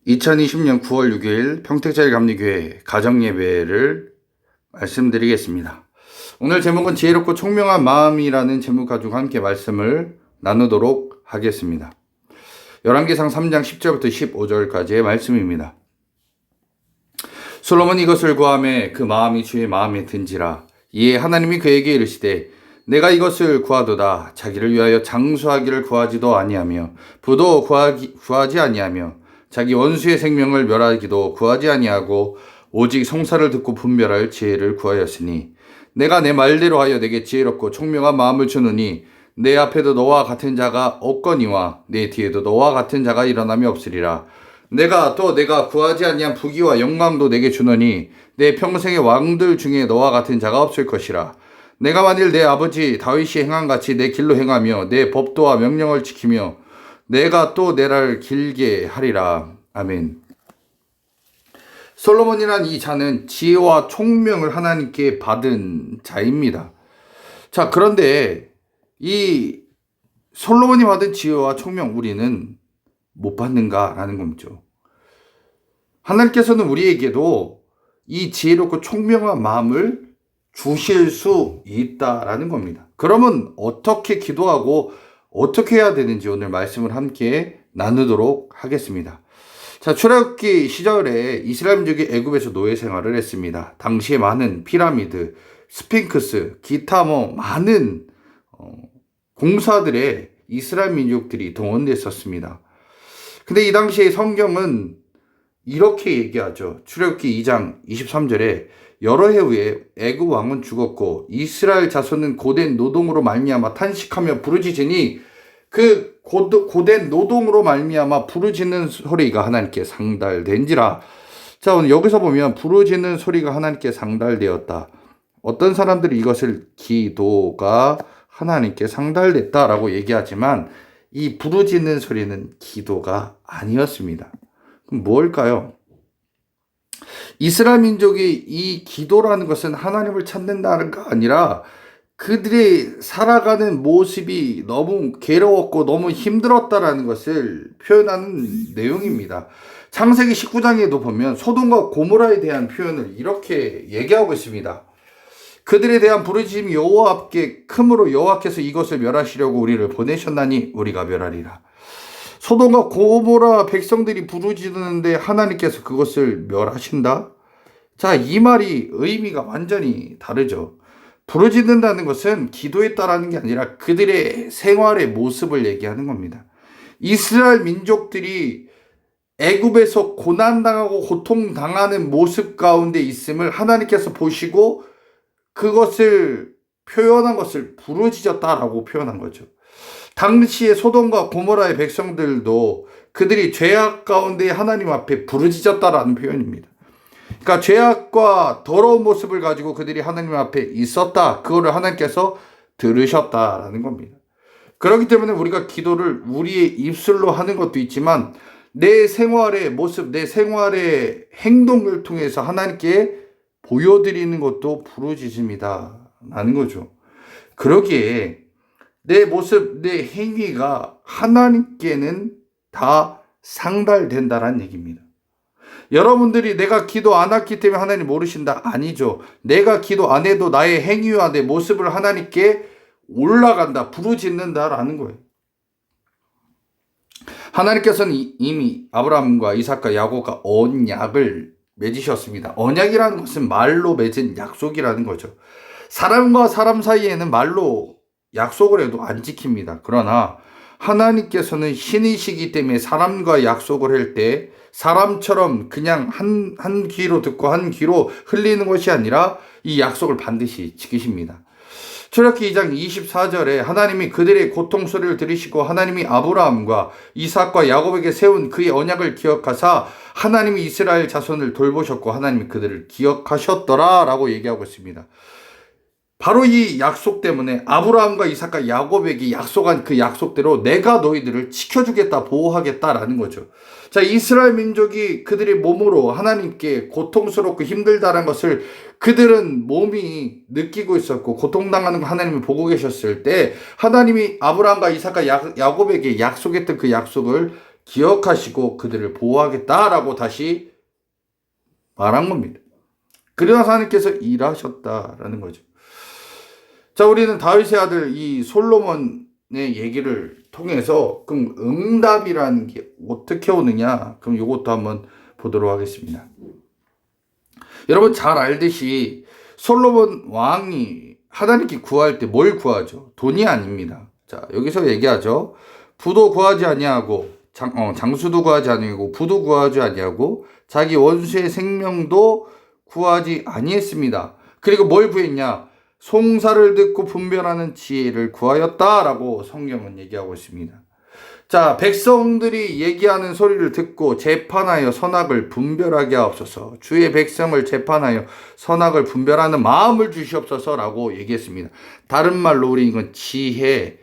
2020년 9월 6일 평택자일감리교회 가정예배를 말씀드리겠습니다. 오늘 제목은 지혜롭고 총명한 마음이라는 제목 가지고 함께 말씀을 나누도록 하겠습니다. 열왕기상 3장 10절부터 15절까지의 말씀입니다. 솔로몬이 이것을 구하매 그 마음이 주의 마음에 든지라. 이에 하나님이 그에게 이르시되 내가 이것을 구하도다. 자기를 위하여 장수하기를 구하지도 아니하며 부도 구하지 아니하며 자기 원수의 생명을 멸하기도 구하지 아니하고 오직 성사를 듣고 분별할 지혜를 구하였으니 내가 내 말대로 하여 내게 지혜롭고 총명한 마음을 주노니 내 앞에도 너와 같은 자가 없거니와 내 뒤에도 너와 같은 자가 일어남이 없으리라. 내가 구하지 아니한 부귀와 영광도 내게 주노니 내 평생의 왕들 중에 너와 같은 자가 없을 것이라. 내가 만일 내 아버지 다윗이 행한 같이 내 길로 행하며 내 법도와 명령을 지키며 내가 또 내 날을 길게 하리라. 아멘. 솔로몬이란 이 자는 지혜와 총명을 하나님께 받은 자입니다. 자, 그런데 이 솔로몬이 받은 지혜와 총명 우리는 못 받는가라는 거죠. 하나님께서는 우리에게도 이 지혜롭고 총명한 마음을 주실 수 있다라는 겁니다. 그러면 어떻게 기도하고 어떻게 해야 되는지 오늘 말씀을 함께 나누도록 하겠습니다. 자, 출애굽기 시절에 이스라엘 민족이 애굽에서 노예 생활을 했습니다. 당시에 많은 피라미드, 스핑크스, 기타 많은 공사들에 이스라엘 민족들이 동원됐었습니다. 근데 이 당시에 성경은 이렇게 얘기하죠. 출애굽기 2장 23절에 여러 해 후에 애굽 왕은 죽었고 이스라엘 자손은 고된 노동으로 말미암아 탄식하며 부르짖으니 그 고된 노동으로 말미암아 부르짖는 소리가 하나님께 상달된지라. 자, 오늘 여기서 보면 부르짖는 소리가 하나님께 상달되었다. 어떤 사람들이 이것을 기도가 하나님께 상달됐다라고 얘기하지만 이 부르짖는 소리는 기도가 아니었습니다. 그럼 뭘까요? 이스라엘 민족이 이 기도라는 것은 하나님을 찾는다는가 아니라 그들이 살아가는 모습이 너무 괴로웠고 너무 힘들었다라는 것을 표현하는 내용입니다. 창세기 19장에도 보면 소돔과 고모라에 대한 표현을 이렇게 얘기하고 있습니다. 그들에 대한 부르짖음이 여호와 앞에 크므로 여호와께서 이것을 멸하시려고 우리를 보내셨나니 우리가 멸하리라. 소돔과 고모라 백성들이 부르짖는데 하나님께서 그것을 멸하신다? 자, 이 말이 의미가 완전히 다르죠. 부르짖는다는 것은 기도했다라는 게 아니라 그들의 생활의 모습을 얘기하는 겁니다. 이스라엘 민족들이 애굽에서 고난당하고 고통당하는 모습 가운데 있음을 하나님께서 보시고 그것을 표현한 것을 부르짖었다라고 표현한 거죠. 당시에 소돔과 고모라의 백성들도 그들이 죄악 가운데 하나님 앞에 부르짖었다라는 표현입니다. 그러니까 죄악과 더러운 모습을 가지고 그들이 하나님 앞에 있었다. 그거를 하나님께서 들으셨다라는 겁니다. 그렇기 때문에 우리가 기도를 우리의 입술로 하는 것도 있지만 내 생활의 모습, 내 생활의 행동을 통해서 하나님께 보여드리는 것도 부르짖음이다 라는 거죠. 그러기에 내 모습, 내 행위가 하나님께는 다 상달된다라는 얘기입니다. 여러분들이 내가 기도 안 했기 때문에 하나님 모르신다? 아니죠. 내가 기도 안 해도 나의 행위와 내 모습을 하나님께 올라간다, 부르짖는다라는 거예요. 하나님께서는 이미 아브라함과 이삭과 야곱과 언약을 맺으셨습니다. 언약이라는 것은 말로 맺은 약속이라는 거죠. 사람과 사람 사이에는 말로 약속을 해도 안 지킵니다. 그러나 하나님께서는 신이시기 때문에 사람과 약속을 할 때 사람처럼 그냥 한 귀로 듣고 한 귀로 흘리는 것이 아니라 이 약속을 반드시 지키십니다. 출애굽기 2장 24절에 하나님이 그들의 고통 소리를 들으시고 하나님이 아브라함과 이삭과 야곱에게 세운 그의 언약을 기억하사 하나님이 이스라엘 자손을 돌보셨고 하나님이 그들을 기억하셨더라 라고 얘기하고 있습니다. 바로 이 약속 때문에 아브라함과 이삭과 야곱에게 약속한 그 약속대로 내가 너희들을 지켜주겠다, 보호하겠다라는 거죠. 자, 이스라엘 민족이 그들의 몸으로 하나님께 고통스럽고 힘들다는 것을 그들은 몸이 느끼고 있었고 고통당하는 거 하나님이 보고 계셨을 때 하나님이 아브라함과 이삭과 야곱에게 약속했던 그 약속을 기억하시고 그들을 보호하겠다라고 다시 말한 겁니다. 그러나 하나님께서 일하셨다라는 거죠. 자, 우리는 다윗의 아들 이 솔로몬의 얘기를 통해서 그럼 응답이라는 게 어떻게 오느냐? 그럼 이것도 한번 보도록 하겠습니다. 여러분 잘 알듯이 솔로몬 왕이 하나님께 구할 때 뭘 구하죠? 돈이 아닙니다. 자, 여기서 얘기하죠. 부도 구하지 아니하고 장수도 구하지 아니하고 부도 구하지 아니하고 자기 원수의 생명도 구하지 아니했습니다. 그리고 뭘 구했냐? 송사를 듣고 분별하는 지혜를 구하였다라고 성경은 얘기하고 있습니다. 자, 백성들이 얘기하는 소리를 듣고 재판하여 선악을 분별하게 하옵소서. 주의 백성을 재판하여 선악을 분별하는 마음을 주시옵소서라고 얘기했습니다. 다른 말로 우리 이건 지혜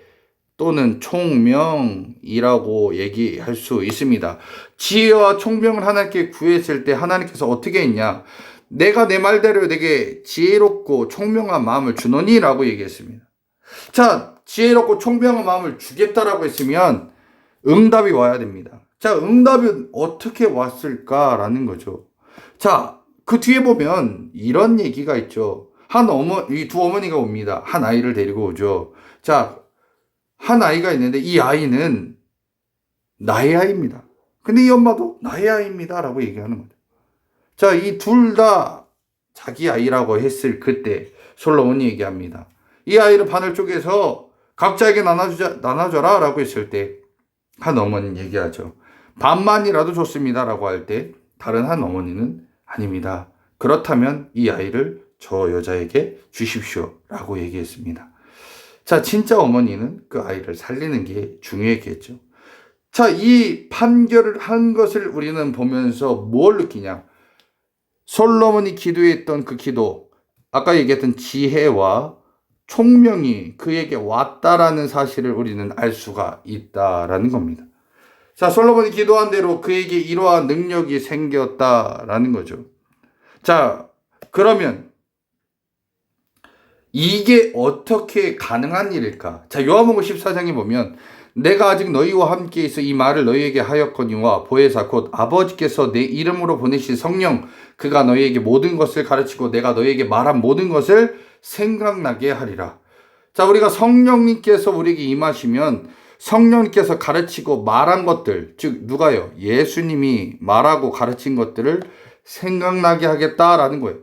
또는 총명이라고 얘기할 수 있습니다. 지혜와 총명을 하나님께 구했을 때 하나님께서 어떻게 했냐? 내가 내 말대로 내게 지혜롭고 총명한 마음을 주노니라고 얘기했습니다. 자, 지혜롭고 총명한 마음을 주겠다라고 했으면 응답이 와야 됩니다. 자, 응답은 어떻게 왔을까라는 거죠. 자, 그 뒤에 보면 이런 얘기가 있죠. 이 두 어머니가 옵니다. 한 아이를 데리고 오죠. 자, 한 아이가 있는데 이 아이는 나의 아이입니다. 근데 이 엄마도 나의 아이입니다 라고 얘기하는 거죠. 자, 이 둘 다 자기 아이라고 했을 그때 솔로몬이 얘기합니다. 이 아이를 반을 쪼개서 각자에게 나눠줘라 라고 했을 때 한 어머니는 얘기하죠. 반만이라도 좋습니다 라고 할 때 다른 한 어머니는 아닙니다. 그렇다면 이 아이를 저 여자에게 주십시오 라고 얘기했습니다. 자, 진짜 어머니는 그 아이를 살리는 게 중요했겠죠. 자, 이 판결을 한 것을 우리는 보면서 뭘 느끼냐? 솔로몬이 기도했던 그 기도, 아까 얘기했던 지혜와 총명이 그에게 왔다라는 사실을 우리는 알 수가 있다라는 겁니다. 자, 솔로몬이 기도한 대로 그에게 이러한 능력이 생겼다라는 거죠. 자, 그러면 이게 어떻게 가능한 일일까? 자, 요한복음 14장에 보면 내가 아직 너희와 함께 있어 이 말을 너희에게 하였거니와 보혜사 곧 아버지께서 내 이름으로 보내신 성령 그가 너희에게 모든 것을 가르치고 내가 너희에게 말한 모든 것을 생각나게 하리라. 자, 우리가 성령님께서 우리에게 임하시면 성령님께서 가르치고 말한 것들, 즉 누가요? 예수님이 말하고 가르친 것들을 생각나게 하겠다라는 거예요.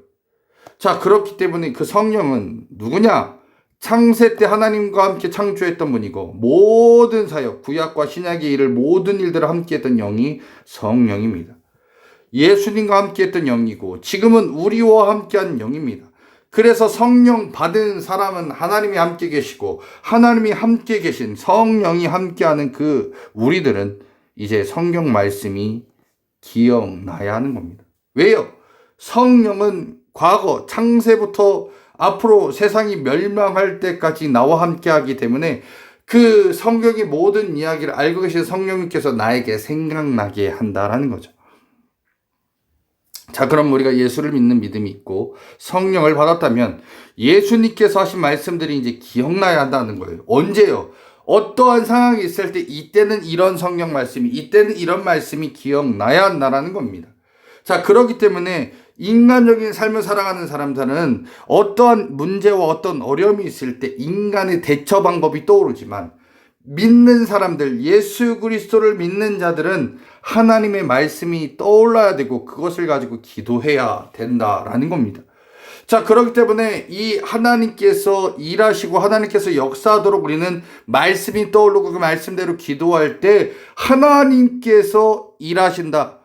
자, 그렇기 때문에 그 성령은 누구냐? 창세 때 하나님과 함께 창조했던 분이고 모든 사역, 구약과 신약의 일을 모든 일들을 함께 했던 영이 성령입니다. 예수님과 함께 했던 영이고 지금은 우리와 함께한 영입니다. 그래서 성령 받은 사람은 하나님이 함께 계시고 하나님이 함께 계신 성령이 함께하는 그 우리들은 이제 성경 말씀이 기억나야 하는 겁니다. 왜요? 성령은 과거 창세부터 앞으로 세상이 멸망할 때까지 나와 함께 하기 때문에 그 성경의 모든 이야기를 알고 계신 성령님께서 나에게 생각나게 한다라는 거죠. 자, 그럼 우리가 예수를 믿는 믿음이 있고 성령을 받았다면 예수님께서 하신 말씀들이 이제 기억나야 한다는 거예요. 언제요? 어떠한 상황이 있을 때 이때는 이런 성령 말씀이, 이때는 이런 말씀이 기억나야 한다는 겁니다. 자, 그렇기 때문에 인간적인 삶을 살아가는 사람들은 어떠한 문제와 어떤 어려움이 있을 때 인간의 대처 방법이 떠오르지만 믿는 사람들, 예수 그리스도를 믿는 자들은 하나님의 말씀이 떠올라야 되고 그것을 가지고 기도해야 된다라는 겁니다. 자, 그렇기 때문에 이 하나님께서 일하시고 하나님께서 역사하도록 우리는 말씀이 떠오르고 그 말씀대로 기도할 때 하나님께서 일하신다.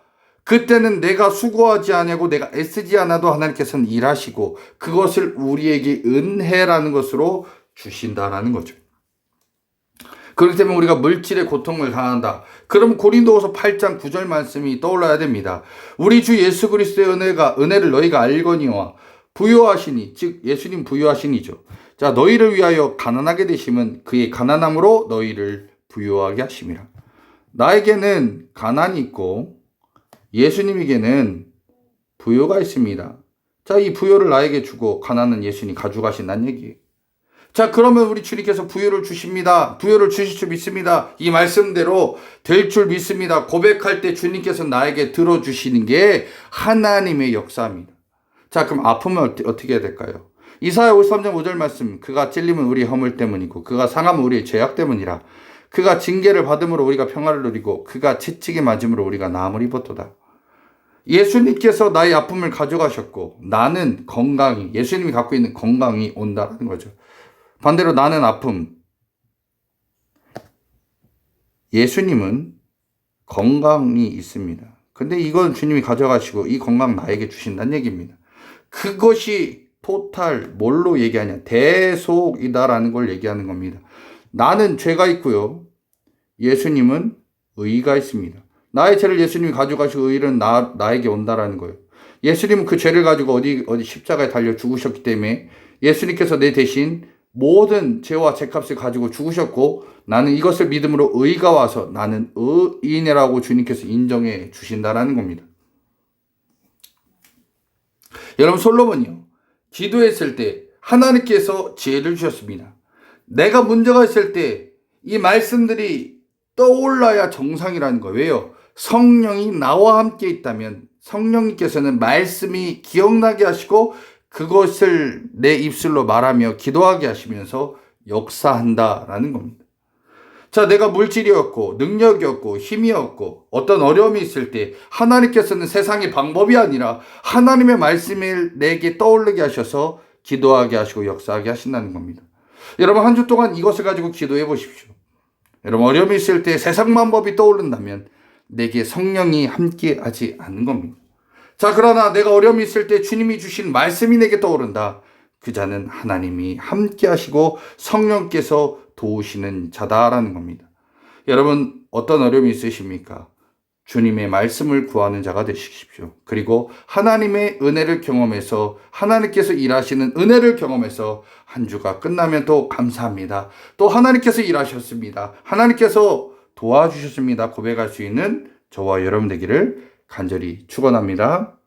그때는 내가 수고하지 않고 내가 애쓰지 않아도 하나님께서는 일하시고 그것을 우리에게 은혜라는 것으로 주신다라는 거죠. 그렇기 때문에 우리가 물질의 고통을 당한다. 그럼 고린도후서 8장 9절 말씀이 떠올라야 됩니다. 우리 주 예수 그리스도의 은혜를 너희가 알거니와 부요하시니, 즉 예수님 부요하시니죠. 자, 너희를 위하여 가난하게 되심은 그의 가난함으로 너희를 부요하게 하심이라. 나에게는 가난이 있고 예수님에게는 부요가 있습니다. 자, 이 부요를 나에게 주고 가난은 예수님 가져가신다는 얘기예요. 자, 그러면 우리 주님께서 부유를 주십니다. 부유를 주실 줄 믿습니다. 이 말씀대로 될 줄 믿습니다. 고백할 때 주님께서 나에게 들어주시는 게 하나님의 역사입니다. 자, 그럼 아프면 어떻게 해야 될까요? 이사야 53장 5절 말씀, 그가 찔림은 우리 허물 때문이고 그가 상함은 우리의 죄악 때문이라. 그가 징계를 받음으로 우리가 평화를 누리고 그가 채찍에 맞음으로 우리가 나음을 입었도다. 예수님께서 나의 아픔을 가져가셨고 나는 건강이, 예수님이 갖고 있는 건강이 온다는 거죠. 반대로 나는 아픔, 예수님은 건강이 있습니다. 근데 이건 주님이 가져가시고 이 건강 나에게 주신다는 얘기입니다. 그것이 토탈 뭘로 얘기하냐? 대속이다라는 걸 얘기하는 겁니다. 나는 죄가 있고요. 예수님은 의가 있습니다. 나의 죄를 예수님이 가져가시고 의는 나에게 온다라는 거예요. 예수님은 그 죄를 가지고 어디 십자가에 달려 죽으셨기 때문에 예수님께서 내 대신 모든 죄와 죄값을 가지고 죽으셨고 나는 이것을 믿음으로 의가 와서 나는 의인이라고 주님께서 인정해 주신다라는 겁니다. 여러분, 솔로몬이요, 기도했을 때 하나님께서 지혜를 주셨습니다. 내가 문제가 있을 때 이 말씀들이 떠올라야 정상이라는 거예요. 왜요? 성령이 나와 함께 있다면 성령님께서는 말씀이 기억나게 하시고 그것을 내 입술로 말하며 기도하게 하시면서 역사한다라는 겁니다. 자, 내가 물질이 없고 능력이 없고 힘이 없고 어떤 어려움이 있을 때 하나님께서는 세상의 방법이 아니라 하나님의 말씀을 내게 떠오르게 하셔서 기도하게 하시고 역사하게 하신다는 겁니다. 여러분, 한 주 동안 이것을 가지고 기도해 보십시오. 여러분, 어려움이 있을 때 세상 방법이 떠오른다면 내게 성령이 함께 하지 않는 겁니다. 자, 그러나 내가 어려움이 있을 때 주님이 주신 말씀이 내게 떠오른다. 그 자는 하나님이 함께 하시고 성령께서 도우시는 자다라는 겁니다. 여러분, 어떤 어려움이 있으십니까? 주님의 말씀을 구하는 자가 되십시오. 그리고 하나님의 은혜를 경험해서 하나님께서 일하시는 은혜를 경험해서 한 주가 끝나면 또 감사합니다. 또 하나님께서 일하셨습니다. 하나님께서 도와주셨습니다. 고백할 수 있는 저와 여러분 되기를 간절히 축원합니다.